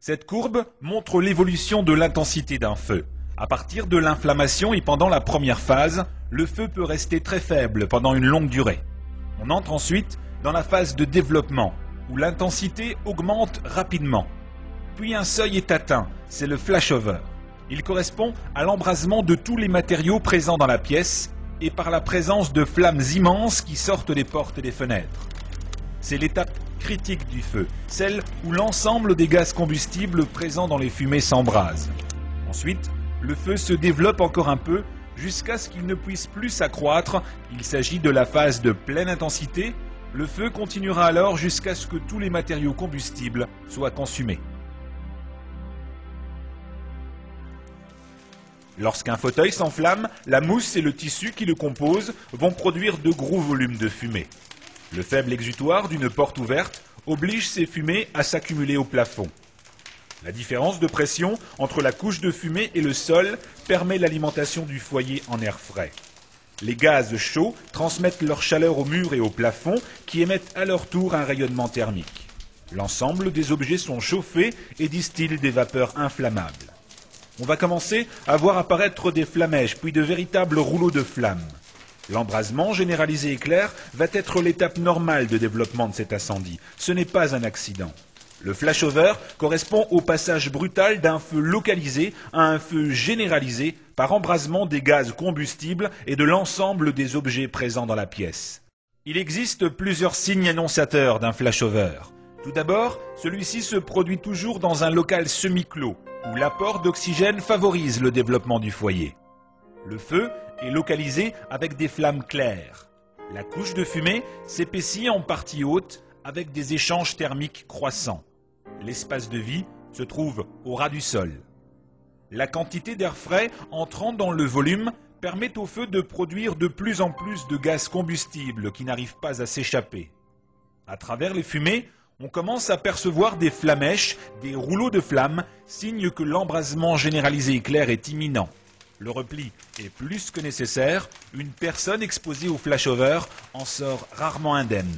Cette courbe montre l'évolution de l'intensité d'un feu. À partir de l'inflammation et pendant la première phase, le feu peut rester très faible pendant une longue durée. On entre ensuite dans la phase de développement, où l'intensité augmente rapidement. Puis un seuil est atteint, c'est le flashover. Il correspond à l'embrasement de tous les matériaux présents dans la pièce et par la présence de flammes immenses qui sortent des portes et des fenêtres. C'est l'étape critique du feu, celle où l'ensemble des gaz combustibles présents dans les fumées s'embrasent. Ensuite, le feu se développe encore un peu jusqu'à ce qu'il ne puisse plus s'accroître. Il s'agit de la phase de pleine intensité. Le feu continuera alors jusqu'à ce que tous les matériaux combustibles soient consumés. Lorsqu'un fauteuil s'enflamme, la mousse et le tissu qui le composent vont produire de gros volumes de fumée. Le faible exutoire d'une porte ouverte oblige ces fumées à s'accumuler au plafond. La différence de pression entre la couche de fumée et le sol permet l'alimentation du foyer en air frais. Les gaz chauds transmettent leur chaleur au mur et au plafond qui émettent à leur tour un rayonnement thermique. L'ensemble des objets sont chauffés et distillent des vapeurs inflammables. On va commencer à voir apparaître des flamèches, puis de véritables rouleaux de flammes. L'embrasement généralisé éclair va être l'étape normale de développement de cet incendie. Ce n'est pas un accident. Le flashover correspond au passage brutal d'un feu localisé à un feu généralisé par embrasement des gaz combustibles et de l'ensemble des objets présents dans la pièce. Il existe plusieurs signes annonciateurs d'un flashover. Tout d'abord, celui-ci se produit toujours dans un local semi-clos, où l'apport d'oxygène favorise le développement du foyer. Le feu est localisé avec des flammes claires. La couche de fumée s'épaissit en partie haute avec des échanges thermiques croissants. L'espace de vie se trouve au ras du sol. La quantité d'air frais entrant dans le volume permet au feu de produire de plus en plus de gaz combustible qui n'arrivent pas à s'échapper. À travers les fumées, on commence à percevoir des flamèches, des rouleaux de flammes, signe que l'embrasement généralisé éclair est imminent. Le repli est plus que nécessaire, une personne exposée au flashover en sort rarement indemne.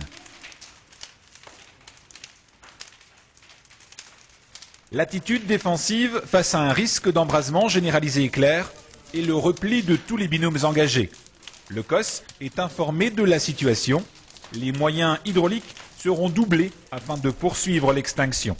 L'attitude défensive face à un risque d'embrasement généralisé éclair est le repli de tous les binômes engagés. Le COS est informé de la situation. Les moyens hydrauliques seront doublés afin de poursuivre l'extinction.